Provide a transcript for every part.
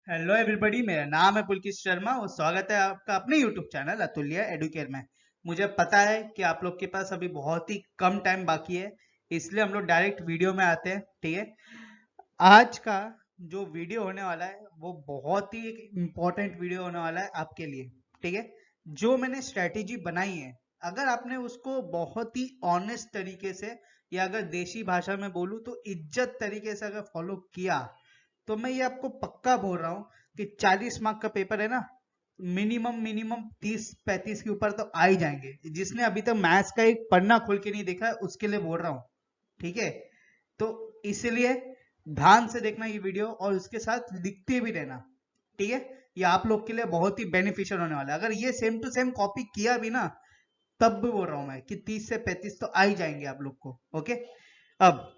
Hello everybody, मेरा नाम है पुलकित शर्मा और स्वागत है आपका अपने यूट्यूब चैनल अतुल्य एडुकेयर में। मुझे पता है कि आप लोग के पास अभी बहुत ही कम टाइम बाकी है, इसलिए हम लोग डायरेक्ट वीडियो में आते हैं। ठीक है, आज का जो वीडियो होने वाला है वो बहुत ही एक इम्पोर्टेंट वीडियो होने वाला है आपके लिए। ठीक है, जो मैंने स्ट्रेटेजी बनाई है, अगर आपने उसको बहुत ही ऑनेस्ट तरीके से, या अगर देशी भाषा में बोलूँ तो इज्जत तरीके से अगर फॉलो किया, तो मैं ये आपको पक्का बोल रहा हूँ कि 40 मार्क का पेपर है ना, मिनिमम मिनिमम 30-35 के ऊपर तो आ ही जाएंगे। जिसने अभी तक मैथ्स का एक पन्ना खोल के नहीं देखा है उसके लिए बोल रहा हूँ। ठीक है, तो इसलिए ध्यान से देखना ये वीडियो और उसके साथ लिखते भी रहना। ठीक है, ये आप लोग के लिए बहुत ही बेनिफिशियल होने वाला है। अगर ये सेम टू सेम कॉपी किया भी ना, तब भी बोल रहा हूं मैं कि 30 से 35 तो आ ही जाएंगे आप लोग को। ओके, अब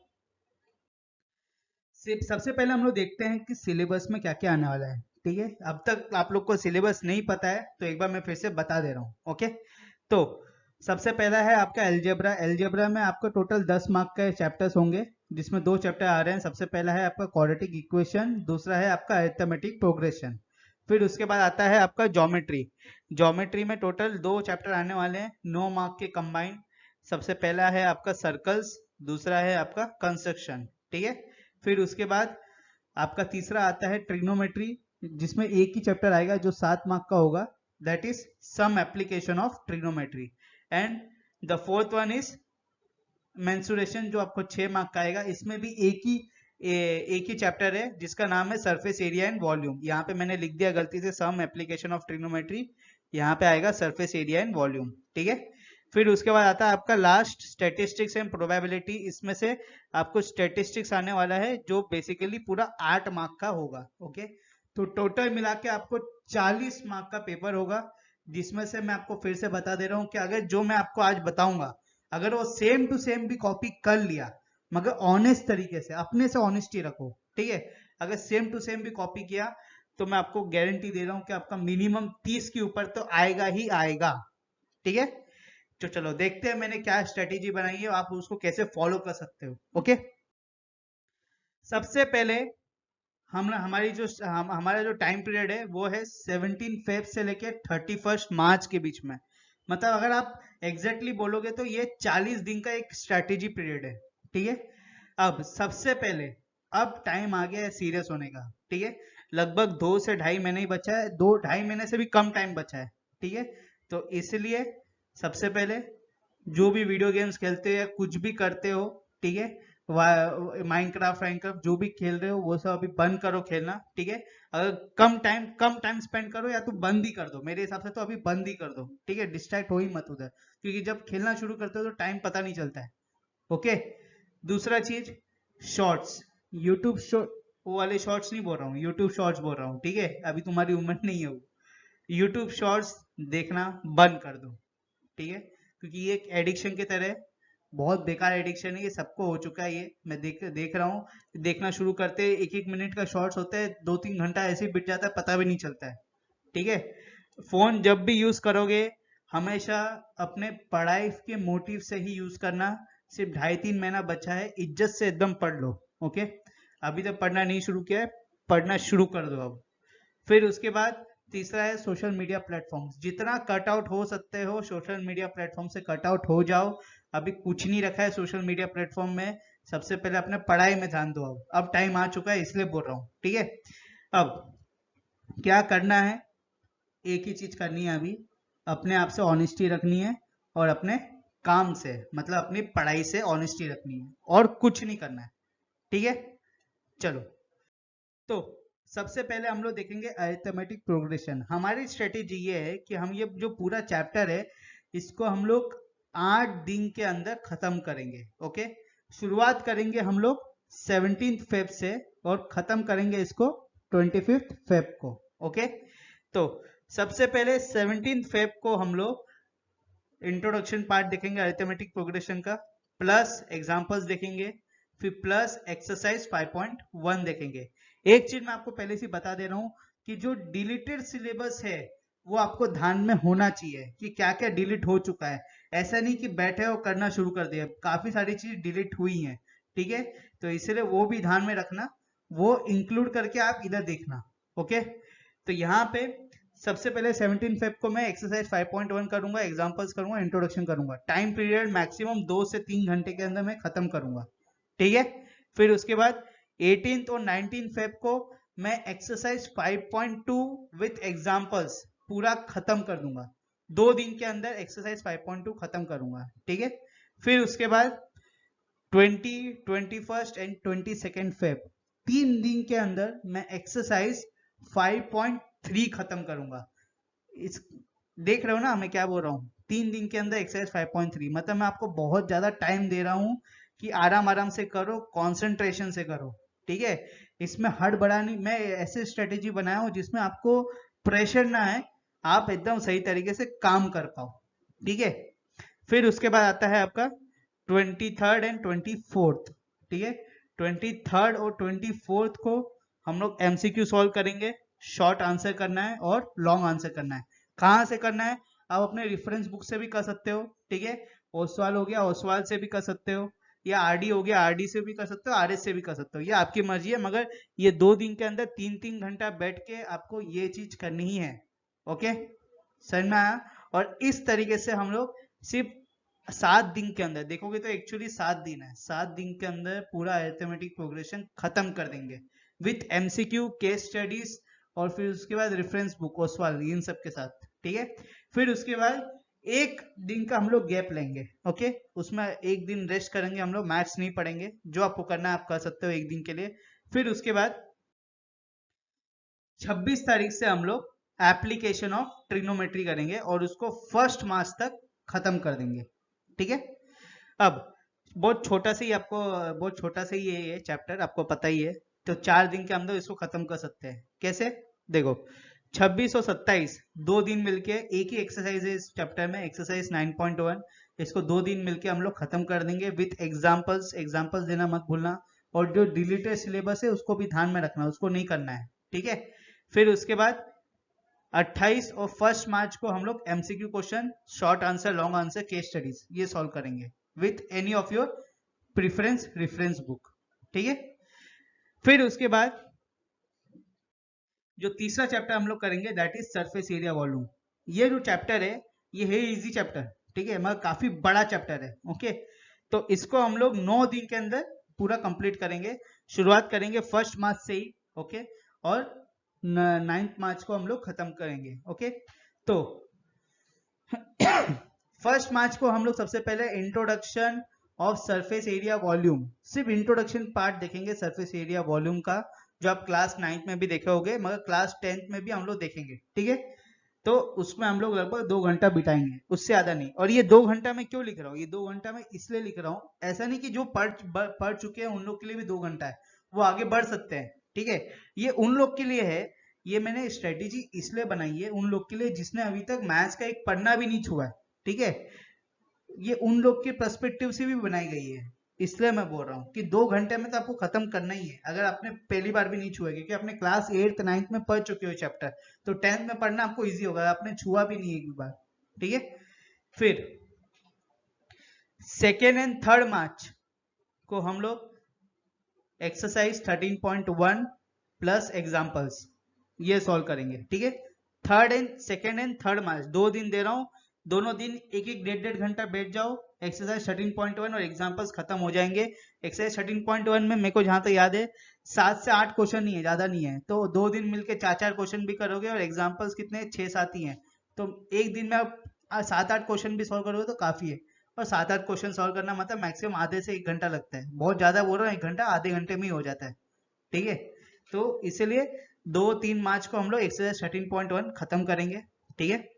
सिर्फ सबसे पहले हम लोग देखते हैं कि सिलेबस में क्या क्या आने वाला है। ठीक है, अब तक आप लोग को सिलेबस नहीं पता है तो एक बार मैं फिर से बता दे रहा हूँ। ओके, तो सबसे पहला है आपका एलजेब्रा। एलजेब्रा में आपको टोटल 10 मार्क के चैप्टर्स होंगे, जिसमें दो चैप्टर आ रहे हैं। सबसे पहला है आपका क्वाड्रेटिक इक्वेशन, दूसरा है आपका अरिथमेटिक प्रोग्रेशन। फिर उसके बाद आता है आपका ज्योमेट्री। ज्योमेट्री में टोटल दो चैप्टर आने वाले हैं, 9 मार्क के कंबाइंड। सबसे पहला है आपका सर्कल्स, दूसरा है आपका कंस्ट्रक्शन। ठीक है, फिर उसके बाद आपका तीसरा आता है ट्रिग्नोमेट्री, जिसमें एक ही चैप्टर आएगा जो 7 मार्क का होगा, that is some application of trigonometry. And the fourth one is mensuration, जो आपको 6 मार्क का आएगा। इसमें भी एक ही चैप्टर है जिसका नाम है सरफेस एरिया एंड वॉल्यूम। यहाँ पे मैंने लिख दिया गलती से सम एप्लीकेशन ऑफ ट्रिग्नोमेट्री, यहाँ पे आएगा सरफेस एरिया एंड वॉल्यूम। ठीक है, फिर उसके बाद आता है आपका लास्ट स्टेटिस्टिक्स एंड प्रोबेबिलिटी। इसमें से आपको स्टेटिस्टिक्स आने वाला है जो बेसिकली पूरा 8 मार्क का होगा। ओके, तो टोटल मिला के आपको 40 मार्क का पेपर होगा, जिसमें से मैं आपको फिर से बता दे रहा हूँ कि अगर जो मैं आपको आज बताऊंगा, अगर वो सेम टू सेम भी कॉपी कर लिया, मगर ऑनेस्ट तरीके से, अपने से ऑनेस्टी रखो। ठीक है, अगर सेम टू सेम भी कॉपी किया तो मैं आपको गारंटी दे रहा हूं कि आपका मिनिमम 30 के ऊपर तो आएगा ही आएगा। ठीक है, तो चलो देखते हैं मैंने क्या स्ट्रेटेजी बनाई है, आप उसको कैसे फॉलो कर सकते हो। ओके, सबसे पहले हमारा जो टाइम पीरियड है वो है 17 फेब से लेके 31 मार्च के बीच में। मतलब अगर आप एग्जैक्टली बोलोगे तो ये 40 दिन का एक स्ट्रेटेजी पीरियड है। ठीक है, अब सबसे पहले, अब टाइम आ गया है सीरियस होने का। ठीक है, लगभग 2 से ढाई महीने ही बचा है, 2-2.5 महीने से भी कम टाइम बचा है। ठीक है, तो इसलिए सबसे पहले जो भी वीडियो गेम्स खेलते हो या कुछ भी करते हो, ठीक है, माइनक्राफ्ट वाइनक्राफ्ट जो भी खेल रहे हो वो सब अभी बंद करो खेलना। ठीक है, अगर कम टाइम स्पेंड करो या तो बंद ही कर दो, मेरे हिसाब से तो अभी बंद ही कर दो। ठीक है, डिस्ट्रैक्ट हो ही मत उधर, क्योंकि जब खेलना शुरू करते हो तो टाइम पता नहीं चलता है। ओके, दूसरा चीज, शॉर्ट्स, यूट्यूब शॉर्ट, वो वाले शॉर्ट्स नहीं बोल रहा हूँ, यूट्यूब शॉर्ट्स बोल रहा हूँ। ठीक है, अभी तुम्हारी उम्र नहीं है वो, यूट्यूब शॉर्ट्स देखना बंद कर दो। ठीक है, क्योंकि ये एक एडिक्शन की तरह है, बहुत बेकार एडिक्शन है, ये सबको हो चुका है। ये मैं देख देख रहा हूँ, देखना शुरू करते 1-1 मिनट का शॉर्ट्स होता है, 2-3 घंटा ऐसे ही बीत जाता है, पता भी नहीं चलता है। ठीक है, फोन जब भी यूज करोगे हमेशा अपने पढ़ाई के मोटिव से ही यूज करना। सिर्फ 2.5-3 महीना बचा है, इज्जत से एकदम पढ़ लो। ओके, अभी तक पढ़ना नहीं शुरू किया है, पढ़ना शुरू कर दो अब। फिर उसके बाद तीसरा है सोशल मीडिया प्लेटफॉर्म्स, जितना कट आउट हो सकते हो सोशल मीडिया प्लेटफॉर्म से कट आउट हो जाओ। अभी कुछ नहीं रखा है सोशल मीडिया प्लेटफॉर्म में, सबसे पहले अपने पढ़ाई में ध्यान दो। अब टाइम आ चुका है इसलिए बोल रहा हूँ। ठीक है, अब क्या करना है, एक ही चीज करनी है अभी, अपने आप से ऑनेस्टी रखनी है और अपने काम से, मतलब अपनी पढ़ाई से ऑनेस्टी रखनी है, और कुछ नहीं करना है। ठीक है, चलो, तो सबसे पहले हम लोग देखेंगे अरिथमेटिक प्रोग्रेशन। हमारी स्ट्रेटेजी ये है कि हम ये जो पूरा चैप्टर है इसको हम लोग 8 दिन के अंदर खत्म करेंगे। ओके, शुरुआत करेंगे हम लोग 17 फेब से और खत्म करेंगे इसको 25 फेब को। ओके, तो सबसे पहले 17 फेब को हम लोग इंट्रोडक्शन पार्ट देखेंगे अरिथमेटिक प्रोग्रेशन का, प्लस एग्जांपल्स देखेंगे, फिर प्लस एक्सरसाइज 5.1 देखेंगे। एक चीज मैं आपको पहले से बता दे रहा हूं कि जो डिलीटेड सिलेबस है वो आपको ध्यान में होना चाहिए कि क्या क्या डिलीट हो चुका है। ऐसा नहीं कि बैठे हो करना शुरू कर दिया, काफी सारी चीज डिलीट हुई हैं। ठीक है, तो इसलिए वो भी ध्यान में रखना, वो इंक्लूड करके आप इधर देखना। ओके, तो यहाँ पे सबसे पहले 17 फेब को मैं एक्सरसाइज 5.1 करूंगा, एग्जांपल्स करूंगा, इंट्रोडक्शन करूंगा। टाइम पीरियड मैक्सिमम 2 से 3 घंटे के अंदर मैं खत्म करूंगा, ठीक है। फिर उसके बाद 18 और 19 फेब को मैं एक्सरसाइज 5.2 विथ एग्जांपल्स पूरा खत्म कर दूंगा। 2 दिन के अंदर एक्सरसाइज 5.2 खत्म करूंगा, ठीक है। फिर उसके बाद 20, 21 एंड 22 फेब 3 दिन के अंदर मैं एक्सरसाइज 5.3 खत्म करूंगा। इस देख रहे हो ना मैं क्या बोल रहा हूँ, 3 दिन के अंदर एक्सरसाइज 5.3, मतलब मैं आपको बहुत ज्यादा टाइम दे रहा हूँ कि आराम आराम से करो, कंसंट्रेशन से करो, ठीक है। इसमें हड़बड़ानी, मैं ऐसे स्ट्रेटेजी बनाया हूँ जिसमें आपको प्रेशर ना है, आप एकदम सही तरीके से काम कर पाओ, ठीक है। फिर उसके बाद आता है आपका 23rd एंड 24th, ठीक है। 23rd और 24th को हम लोग एमसीक्यू सॉल्व करेंगे, शॉर्ट आंसर करना है और लॉन्ग आंसर करना है। कहाँ से करना है, आप अपने रेफरेंस बुक से भी कर सकते हो, ठीक है। ओसवाल हो गया, ओसवाल से भी कर सकते हो, या आरडी हो गया, आरडी से भी कर सकते हो, आरएस से भी कर सकते हो, ये आपकी मर्जी है। मगर ये 2 दिन के अंदर 3-3 घंटा बैठ के आपको ये चीज करनी ही है, ओके, समझ में आया। और इस तरीके से हम लोग सिर्फ 7 दिन के अंदर, देखोगे तो एक्चुअली 7 दिन है, 7 दिन के अंदर पूरा अरिथमेटिक प्रोग्रेशन खत्म कर देंगे विथ एमसीक्यू, केस स्टडीज, और फिर उसके बाद रेफरेंस बुक, ओसवाल, इन सब के साथ, ठीक है। फिर उसके बाद 1 दिन का हम लोग गैप लेंगे, ओके, उसमें 1 दिन रेस्ट करेंगे हम लोग, मैथ्स नहीं पढ़ेंगे, जो आपको करना है आप कर सकते हो 1 दिन के लिए। फिर उसके बाद 26 तारीख से हम लोग एप्लीकेशन ऑफ ट्रिग्नोमेट्री करेंगे और उसको 1 मार्च तक खत्म कर देंगे, ठीक है। अब बहुत छोटा सा ही आपको, बहुत छोटा सा ही ये चैप्टर आपको पता ही है, तो 4 दिन के अंदर इसको खत्म कर सकते हैं। कैसे, देखो 26 और 27 2 दिन मिलके एक ही एक्सरसाइज है इस चैप्टर में, एक्सरसाइज 9.1, इसको 2 दिन मिलके हम लोग खत्म कर देंगे विथ एग्जांपल्स, एग्जांपल्स देना मत भूलना, और जो डिलीटेड सिलेबस है उसको भी ध्यान में रखना, उसको नहीं करना है, ठीक है। फिर उसके बाद 28 और 1 मार्च को हम लोग MCQ question, short answer, long answer, case studies ये सॉल्व करेंगे with any of your preference reference book, ठीक है। फिर उसके बाद जो तीसरा चैप्टर हम लोग करेंगे that is surface area volume. ये जो चैप्टर है ये है इजी चैप्टर, ठीक है, मगर काफी बड़ा चैप्टर है, ओके। तो इसको हम लोग 9 दिन के अंदर पूरा कंप्लीट करेंगे। शुरुआत करेंगे 1 मार्च से ही, ओके, और 9 मार्च को हम लोग खत्म करेंगे, ओके। तो 1 मार्च को हम लोग सबसे पहले introduction of surface area volume, सिर्फ इंट्रोडक्शन पार्ट देखेंगे सरफेस एरिया वॉल्यूम का, जो आप क्लास 9th में भी देखे होंगे, मगर क्लास 10th में भी हम लोग देखेंगे, ठीक है। तो उसमें हम लोग लगभग 2 घंटा बिताएंगे, उससे ज्यादा नहीं। और ये 2 घंटा में क्यों लिख रहा हूँ, ये 2 घंटा में इसलिए लिख रहा हूँ, ऐसा नहीं कि जो पढ़ चुके हैं उन लोग के लिए भी 2 घंटा है, वो आगे बढ़ सकते हैं, ठीक है। ये उन लोग के लिए है, ये मैंने स्ट्रेटेजी इसलिए बनाई है उन लोग के लिए जिसने अभी तक मैथ्स का एक पन्ना भी नहीं छुआ है, ठीक है। ये उन लोग के पर्सपेक्टिव से भी बनाई गई है, इसलिए मैं बोल रहा हूँ कि 2 घंटे में तो आपको खत्म करना ही है, अगर आपने पहली बार भी नहीं छुआ, क्योंकि आपने क्लास 8th 9th में पढ़ चुके हो चैप्टर, तो 10th में पढ़ना आपको इजी होगा, आपने छुआ भी नहीं एक बार, ठीक है। फिर 2nd एंड 3rd मार्च को हम लोग एक्सरसाइज 13.1 प्लस एग्जाम्पल्स ये सॉल्व करेंगे, ठीक है। 2nd एंड 3rd मार्च 2 दिन दे रहा हूँ, दोनों दिन 1-1 घंटा बैठ जाओ, एक्सरसाइज 13.1 और एग्जाम्पल्स खत्म हो जाएंगे। एक्सरसाइज 13.1 में मेरे को जहां तक याद है 7 से 8 क्वेश्चन नहीं है, ज्यादा नहीं है, तो 2 दिन मिलके 4-4 क्वेश्चन भी करोगे, और एग्जाम्पल्स कितने 6-7 ही हैं, तो एक दिन में आप 7-8 क्वेश्चन भी सॉल्व करोगे तो काफी है। और 7-8 क्वेश्चन सॉल्व करना मतलब मैक्सिमम आधे से 1 घंटा लगता है, बहुत ज्यादा बोल रहा हूँ, 1 घंटा आधे घंटे में ही हो जाता है, ठीक है। तो इसीलिए 2-3 मार्च को हम लोग एक्सरसाइज 13.1 खत्म करेंगे, ठीक है।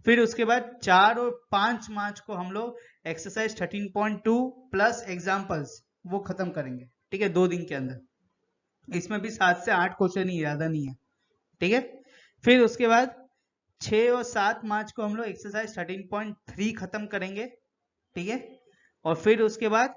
फिर उसके बाद 4 और 5 मार्च को हम लोग एक्सरसाइज 13.2 प्लस एग्जाम्पल्स वो खत्म करेंगे, ठीक है, 2 दिन के अंदर। इसमें भी 7 से 8 क्वेश्चन ही, ज्यादा नहीं है, ठीक है। फिर उसके बाद 6 और 7 मार्च को हम लोग एक्सरसाइज 13.3 खत्म करेंगे, ठीक है। और फिर उसके बाद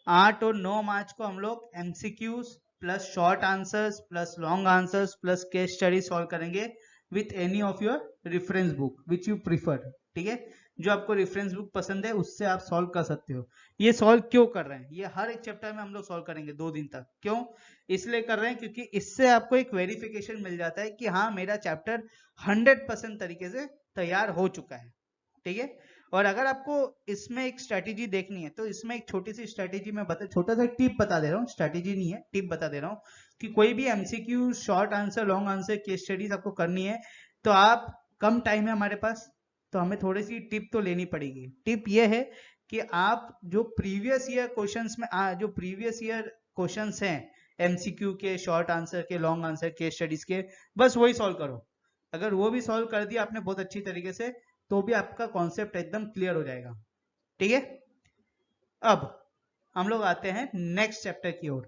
8 और 9 मार्च को हम लोग MCQs plus short answers plus long answers plus case study solve करेंगे with any of your reference book which you prefer, ठीक है। जो आपको रेफरेंस बुक पसंद है उससे आप सॉल्व कर सकते हो। ये सॉल्व क्यों कर रहे हैं, ये हर एक चैप्टर में हम लोग सॉल्व करेंगे 2 दिन तक। क्यों इसलिए कर रहे हैं, क्योंकि इससे आपको एक वेरिफिकेशन मिल जाता है कि हाँ मेरा चैप्टर 100% तरीके से तैयार हो चुका है। ठीक है, और अगर आपको इसमें एक स्ट्रैटेजी देखनी है तो इसमें एक छोटी सी स्ट्रैटेजी मैं छोटा सा टिप बता दे रहा हूँ, स्ट्रैटेजी नहीं है टिप बता दे रहा हूँ कि कोई भी MCQ, short answer, long answer, case studies आपको करनी है तो आप, कम टाइम है हमारे पास तो हमें थोड़ी सी टिप तो लेनी पड़ेगी। टिप ये है कि आप जो प्रीवियस ईयर क्वेश्चंस में जो प्रीवियस ईयर क्वेश्चंस हैं एमसीक्यू के, शॉर्ट आंसर के, लॉन्ग आंसर, केस स्टडीज के, बस वही सॉल्व करो। अगर वो भी सॉल्व कर दिया आपने बहुत अच्छी तरीके से तो भी आपका कॉन्सेप्ट एकदम क्लियर हो जाएगा। ठीक है, अब हम लोग आते हैं नेक्स्ट चैप्टर की ओर।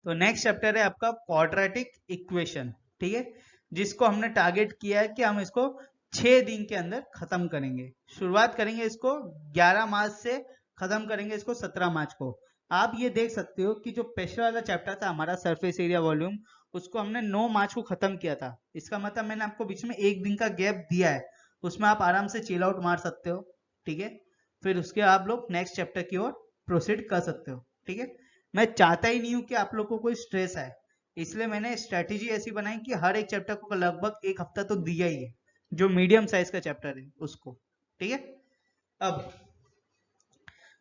तो नेक्स्ट चैप्टर है आपका क्वाड्रेटिक इक्वेशन। ठीक है, जिसको हमने टारगेट किया है कि हम इसको 6 दिन के अंदर खत्म करेंगे। शुरुआत करेंगे इसको 11 मार्च से, खत्म करेंगे इसको 17 मार्च को। आप ये देख सकते हो कि जो पिछला वाला चैप्टर था हमारा सरफेस एरिया वॉल्यूम, उसको हमने 9 मार्च को खत्म किया था। इसका मतलब मैंने आपको बीच में 1 दिन का गैप दिया है, उसमें आप आराम से चिल आउट मार सकते हो। ठीक है, फिर उसके आप लोग नेक्स्ट चैप्टर की ओर प्रोसीड कर सकते हो। ठीक है, मैं चाहता ही नहीं हूं कि आप लोग को कोई स्ट्रेस आए, इसलिए मैंने स्ट्रेटेजी ऐसी बनाई कि हर एक चैप्टर को लगभग 1 हफ्ता तो दिया ही है, जो मीडियम साइज का चैप्टर है उसको। ठीक है, अब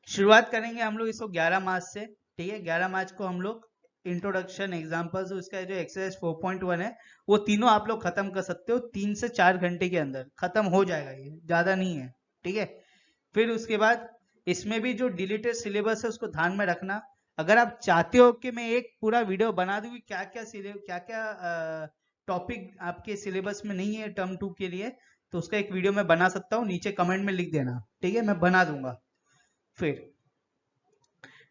शुरुआत करेंगे हम लोग इसको 11 मार्च से। ठीक है, 11 मार्च को हम लोग इंट्रोडक्शन, एग्जांपल्स, उसका जो एक्सरसाइज 4.1 है वो तीनों आप लोग खत्म कर सकते हो 3 से 4 घंटे के अंदर खत्म हो जाएगा, ये ज्यादा नहीं है। ठीक है, फिर उसके बाद इसमें भी जो डिलीटेड सिलेबस है उसको ध्यान में रखना। अगर आप चाहते हो कि मैं एक पूरा वीडियो बना दूं कि क्या क्या टॉपिक आपके सिलेबस में नहीं है टर्म 2 के लिए, तो उसका एक वीडियो मैं बना सकता हूँ, नीचे कमेंट में लिख देना। ठीक है, मैं बना दूंगा। फिर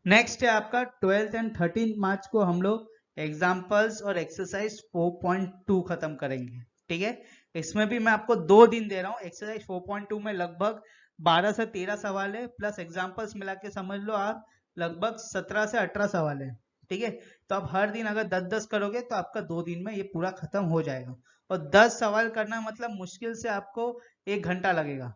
नेक्स्ट है आपका 12th एंड 13th मार्च को हम लोग एग्जाम्पल्स और एक्सरसाइज 4.2 खत्म करेंगे। ठीक है, इसमें भी मैं आपको 2 दिन दे रहा हूँ। एक्सरसाइज 4.2 में लगभग 12 से 13 सवाल है, प्लस एग्जाम्पल्स मिला के समझ लो आप लगभग 17 से 18 सवाल है। ठीक है, तो आप हर दिन अगर 10-10 करोगे तो आपका 2 दिन में ये पूरा खत्म हो जाएगा। और 10 सवाल करना मतलब मुश्किल से आपको 1 घंटा लगेगा।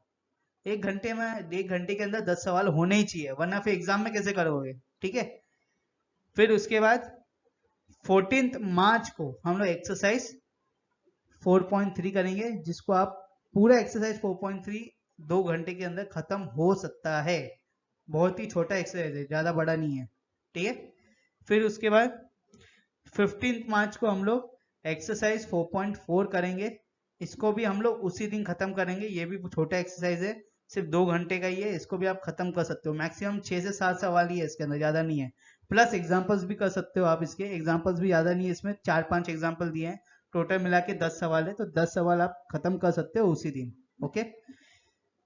1 घंटे के अंदर 10 सवाल होने ही चाहिए, वरना फिर एग्जाम में कैसे करोगे। ठीक है, फिर उसके बाद 14th मार्च को हम लोग एक्सरसाइज 4.3 करेंगे, जिसको आप पूरा एक्सरसाइज 4.3 2 घंटे के अंदर खत्म हो सकता है। बहुत ही छोटा एक्सरसाइज है, ज्यादा बड़ा नहीं है। ठीक है, फिर उसके बाद 15th मार्च को हम लोग एक्सरसाइज 4.4 करेंगे, इसको भी हम लोग उसी दिन खत्म करेंगे। ये भी छोटा एक्सरसाइज है, सिर्फ 2 घंटे का ही है, इसको भी आप खत्म कर सकते हो। मैक्सिमम 6 से 7 सवाल ही है इसके अंदर, ज्यादा नहीं है। प्लस एग्जांपल्स भी कर सकते हो आप, इसके एग्जांपल्स भी ज्यादा नहीं है, इसमें 4-5 एग्जांपल दिए हैं, टोटल मिला के 10 सवाल है, तो 10 सवाल आप खत्म कर सकते हो उसी दिन। ओके,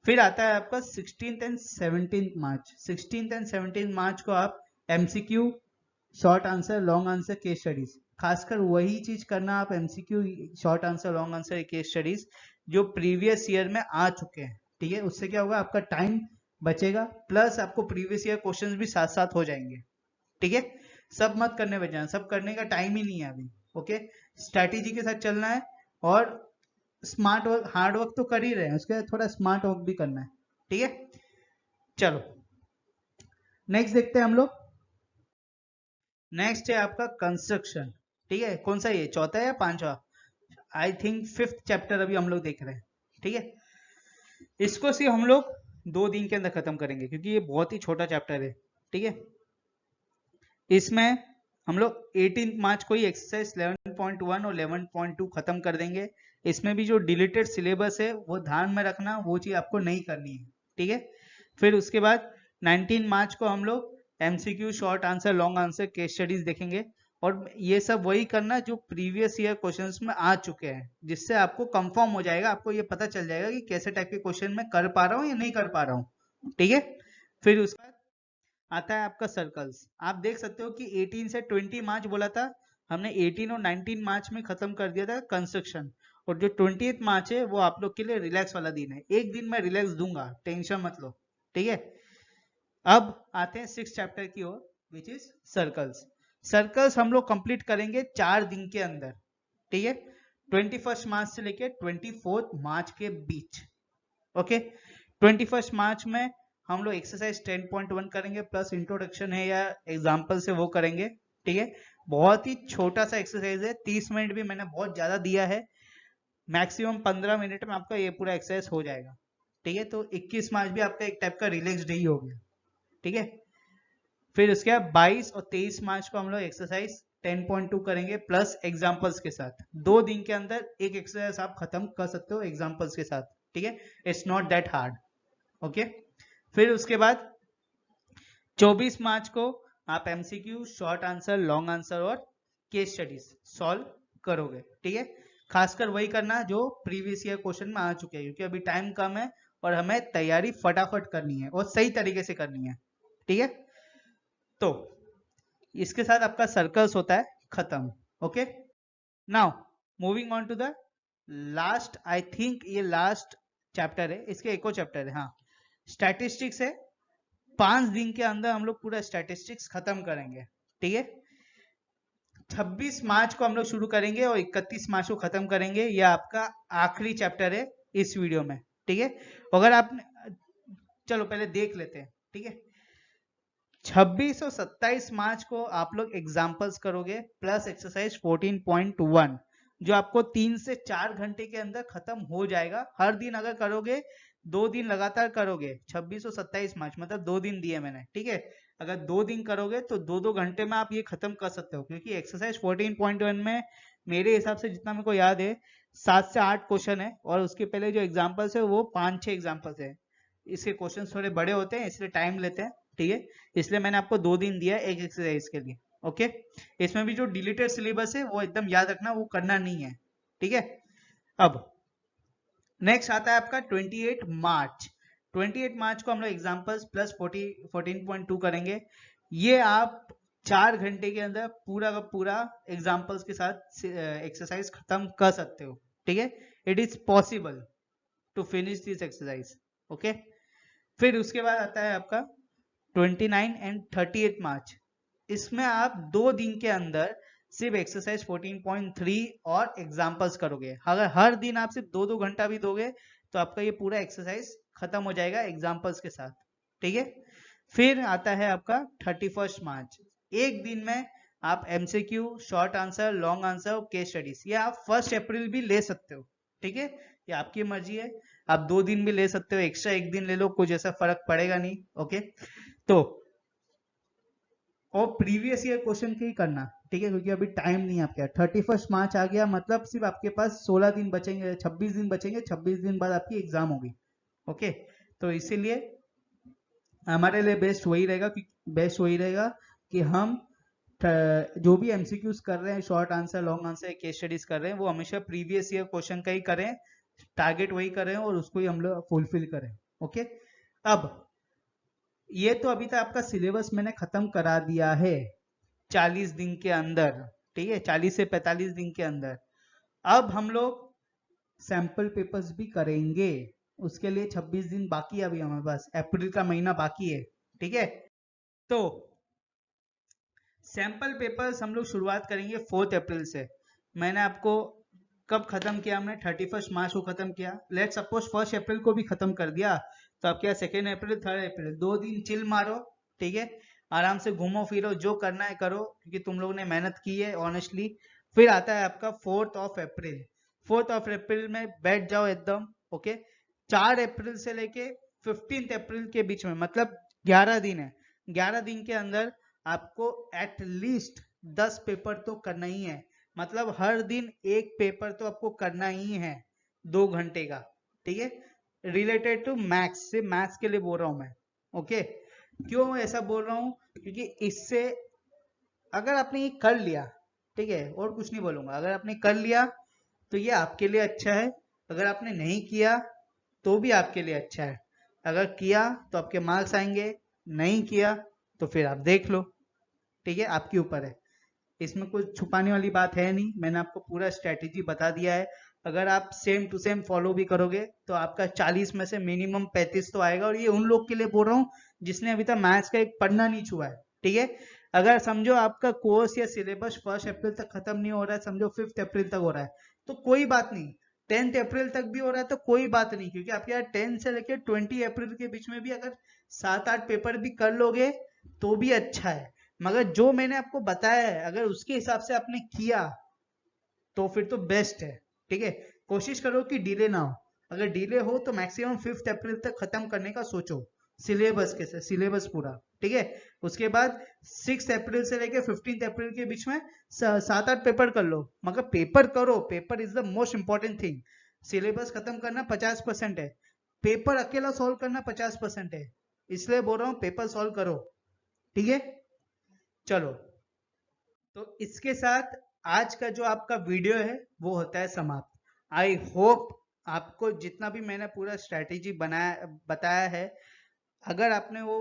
फिर आता है आपका 16th and 17th March. 16th and 17th मार्च को आप MCQ, short answer, long answer, case studies, खासकर वही चीज करना आप, MCQ, short answer, long answer, case studies जो प्रीवियस ईयर में आ चुके हैं। ठीक है, उससे क्या होगा, आपका टाइम बचेगा, प्लस आपको प्रीवियस ईयर क्वेश्चंस भी साथ साथ हो जाएंगे। ठीक है, सब मत करने बजाय, सब करने का टाइम ही नहीं है अभी। ओके, स्ट्रैटेजी के साथ चलना है, और स्मार्ट वर्क, हार्ड वर्क तो कर ही रहे हैं, उसके बाद थोड़ा स्मार्ट वर्क भी करना है। ठीक है, चलो नेक्स्ट देखते हैं हम लोग। नेक्स्ट है आपका कंस्ट्रक्शन। ठीक है, कौन सा, ये चौथा या पांचवा, आई थिंक 5th चैप्टर अभी हम लोग देख रहे हैं। ठीक है, इसको सिर्फ हम लोग 2 दिन के अंदर खत्म करेंगे, क्योंकि ये बहुत ही छोटा चैप्टर है। ठीक है, इसमें हम लोग 18th मार्च को ही एक्सरसाइज 11.1 और 11.2 खत्म कर देंगे। इसमें भी जो डिलीटेड सिलेबस है वो ध्यान में रखना, वो चीज आपको नहीं करनी है। ठीक है, फिर उसके बाद 19 मार्च को हम लोग MCQ, short answer, long answer, case studies देखेंगे, और ये सब वही करना जो प्रीवियस ईयर क्वेश्चंस में आ चुके हैं, जिससे आपको कंफर्म हो जाएगा, आपको ये पता चल जाएगा कि कैसे टाइप के क्वेश्चन मैं कर पा रहा हूँ या नहीं कर पा रहा हूँ। ठीक है, फिर उसके बाद आता है आपका सर्कल्स। आप देख सकते हो कि 18 से 20 मार्च बोला था हमने, 18 और 19 मार्च में खत्म कर दिया था कंस्ट्रक्शन, और जो 20th मार्च है वो आप लोग के लिए रिलैक्स वाला दिन है, एक दिन मैं रिलैक्स दूंगा, टेंशन मत लो। ठीक है, अब आते हैं 6th चैप्टर की ओर, विच इज सर्कल्स। सर्कल्स हम लोग कंप्लीट करेंगे 4 दिन के अंदर। ठीक है, 21 मार्च से लेके 24 मार्च के बीच। ओके। 21 मार्च में हम लोग एक्सरसाइज 10.1 करेंगे, प्लस इंट्रोडक्शन है या एग्जाम्पल से वो करेंगे, ठीक है। बहुत ही छोटा सा एक्सरसाइज है, 30 मिनट भी मैंने बहुत ज्यादा दिया है, मैक्सिमम 15 मिनट में आपका ये पूरा एक्सरसाइज हो जाएगा, ठीक है। तो 21 मार्च भी आपका एक टाइप का रिलैक्स डे ही हो गया, ठीक है। फिर उसके बाद 22 और 23 मार्च को हम लोग एक्सरसाइज 10.2 करेंगे प्लस एग्जाम्पल्स के साथ। 2 दिन के अंदर एक एक्सरसाइज आप खत्म कर सकते हो एग्जाम्पल्स के साथ, ठीक है। It's not that hard, okay. फिर उसके बाद 24 मार्च को आप MCQ, short answer, long answer और केस स्टडीज सॉल्व करोगे, ठीक है। खासकर वही करना जो प्रीवियस ईयर क्वेश्चन में आ चुके हैं, क्योंकि अभी टाइम कम है और हमें तैयारी फटाफट करनी है और सही तरीके से करनी है, ठीक है। तो इसके साथ आपका सर्कल्स होता है खत्म, okay. Now moving on to the last, I think ये लास्ट चैप्टर है, इसके एक और चैप्टर है, हाँ, स्टैटिस्टिक्स है। 5 दिन के अंदर हम लोग पूरा स्टैटिस्टिक्स खत्म करेंगे, ठीक है। 26 मार्च को हम लोग शुरू करेंगे और 31 मार्च को खत्म करेंगे। यह आपका आखिरी चैप्टर है इस वीडियो में, ठीक है। अगर आप, चलो पहले देख लेते हैं, ठीक है। 26 और 27 मार्च को आप लोग एग्जाम्पल्स करोगे प्लस एक्सरसाइज 14.1, जो आपको 3 से 4 घंटे के अंदर खत्म हो जाएगा। हर दिन अगर करोगे, 2 दिन लगातार करोगे, 26 और 27 मार्च मतलब 2 दिन दिए मैंने, ठीक है। अगर 2 दिन करोगे तो 2-2 घंटे में आप ये खत्म कर सकते हो, क्योंकि एक्सरसाइज 14.1 में मेरे हिसाब से जितना मेरे को याद है 7 से 8 क्वेश्चन है, और उसके पहले जो एग्जाम्पल्स है वो 5-6 एग्जाम्पल्स है। इसके क्वेश्चन थोड़े बड़े होते हैं इसलिए टाइम लेते हैं, ठीक है। इसलिए मैंने आपको 2 दिन दिया एक एक्सरसाइज के लिए, ओके। इसमें भी जो डिलीटेड सिलेबस है वो एकदम याद रखना, वो करना नहीं है, ठीक है। अब नेक्स्ट आता है आपका 28 मार्च। 28 मार्च को हम लोग एग्जाम्पल्स प्लस 14.2 करेंगे। ये आप 4 घंटे के अंदर पूरा का पूरा एग्जाम्पल्स के साथ एक्सरसाइज खत्म कर सकते हो, ठीक है। It is possible to finish this exercise, okay. फिर उसके बाद आता है आपका 29 एंड 38 मार्च। इसमें आप 2 दिन के अंदर सिर्फ एक्सरसाइज 14.3 और एग्जाम्पल्स करोगे। अगर हर दिन आप सिर्फ 2-2 घंटा भी दोगे तो आपका ये पूरा एक्सरसाइज खत्म हो जाएगा एग्जाम्पल्स के साथ, ठीक है। फिर आता है आपका 31 मार्च। एक दिन में आप MCQ, short answer, long answer और केस स्टडीज, ये आप 1 अप्रैल भी ले सकते हो, ठीक है। ये आपकी मर्जी है, आप 2 दिन भी ले सकते हो, एक्स्ट्रा 1 दिन ले लो, कुछ ऐसा फर्क पड़ेगा नहीं, ओके। तो और प्रीवियस ईयर क्वेश्चन के ही करना, ठीक है, क्योंकि अभी टाइम नहीं है आपके। 31 मार्च आ गया मतलब सिर्फ आपके पास 16 दिन बचेंगे, 26 दिन बचेंगे, 26 दिन बाद आपकी एग्जाम होगी, ओके। तो इसीलिए हमारे लिए बेस्ट वही रहेगा कि हम जो भी एमसीक्यूज कर रहे हैं, short answer, long answer, case studies कर रहे हैं, वो हमेशा प्रीवियस ईयर क्वेश्चन का ही करें, टारगेट वही करें और उसको ही हम लोग फुलफिल करें, ओके। अब ये तो अभी तक आपका सिलेबस मैंने खत्म करा दिया है 40 दिन के अंदर, ठीक है, 40 से 45 दिन के अंदर। अब हम लोग सैंपल पेपर्स भी करेंगे, उसके लिए 26 दिन बाकी है अभी हमारे पास, अप्रैल का महीना बाकी है, ठीक है। तो सैंपल पेपर्स हम लोग शुरुआत करेंगे 4 अप्रैल से। मैंने आपको कब खत्म किया, हमने 31 मार्च को खत्म किया। लेट सपोज 1 अप्रैल को भी खत्म कर दिया तो आप क्या 2 अप्रैल, 3 अप्रैल 2 दिन चिल मारो, ठीक है। आराम से घूमो फिरो, जो करना है करो, क्योंकि तुम लोगों ने मेहनत की है ऑनेस्टली। फिर आता है आपका 4 अप्रैल। 4 अप्रैल में बैठ जाओ एकदम, ओके। 4 अप्रैल से लेके 15 अप्रैल के बीच में, मतलब 11 दिन है, 11 दिन के अंदर आपको एटलीस्ट 10 पेपर तो करना ही है। मतलब हर दिन एक पेपर तो आपको करना ही है 2 घंटे का, ठीक है। रिलेटेड टू मैथ्स, से मैथ्स के लिए बोल रहा हूं मैं, ओके। क्यों ऐसा बोल रहा हूं, क्योंकि इससे अगर आपने ये कर लिया, ठीक है, और कुछ नहीं बोलूंगा, अगर आपने कर लिया तो ये आपके लिए अच्छा है, अगर आपने नहीं किया तो भी आपके लिए अच्छा है। अगर किया तो आपके मार्क्स आएंगे, नहीं किया तो फिर आप देख लो, ठीक है, आपके ऊपर है। इसमें कुछ छुपाने वाली बात है नहीं, मैंने आपको पूरा स्ट्रेटेजी बता दिया है। अगर आप सेम टू सेम फॉलो भी करोगे तो आपका 40 में से मिनिमम 35 तो आएगा। और ये उन लोग के लिए बोल रहा हूँ जिसने अभी तक मैथ्स का एक पन्ना नहीं छुआ है, ठीक है। अगर समझो आपका कोर्स या सिलेबस 1 अप्रैल तक खत्म नहीं हो रहा है, समझो 5 अप्रैल तक हो रहा है, तो कोई बात नहीं, 10 अप्रैल तक भी हो रहा है तो कोई बात नहीं, क्योंकि आपके यहाँ 10 से लेकर 20 अप्रैल के बीच में भी अगर 7-8 पेपर भी कर लोगे तो भी अच्छा है। मगर जो मैंने आपको बताया है अगर उसके हिसाब से आपने किया तो फिर तो बेस्ट है। ठीक है, कोशिश करो कि डिले ना हो, अगर डिले हो तो मैक्सिमम 5 अप्रैल तक खत्म करने का सोचो सिलेबस के साथ, सिलेबस पूरा। ठीक है, उसके बाद 6 अप्रैल से लेके 15 अप्रैल के बीच में 7-8 पेपर कर लो, मगर पेपर करो, paper is the most important thing. Syllabus खत्म करना 50% है, पेपर अकेला सॉल्व करना 50% है, इसलिए बोल रहा हूँ पेपर सॉल्व करो। ठीक है, चलो, तो इसके साथ आज का जो आपका वीडियो है वो होता है समाप्त। आई होप आपको जितना भी मैंने पूरा स्ट्रैटेजी बनाया बताया है, अगर आपने वो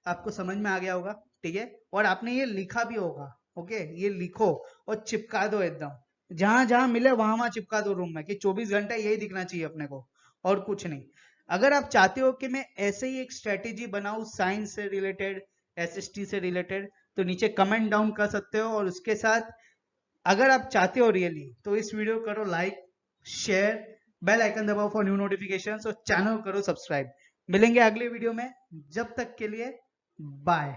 आपको समझ में आ गया होगा। ठीक है, और आपने ये लिखा भी होगा। ओके, ये लिखो और चिपका दो एकदम, जहां जहां मिले वहां वहां चिपका दो रूम में, कि 24 घंटा यही दिखना चाहिए अपने को और कुछ नहीं। अगर आप चाहते हो कि मैं ऐसे ही एक स्ट्रेटेजी बनाऊं साइंस से रिलेटेड, एसएसटी से रिलेटेड, तो नीचे कमेंट डाउन कर सकते हो। और उसके साथ अगर आप चाहते हो रियली तो इस वीडियो करो लाइक, शेयर, बेल आइकन दबाओ फॉर न्यू नोटिफिकेशन, और चैनल करो सब्सक्राइब। मिलेंगे अगले वीडियो में, जब तक के लिए बाय।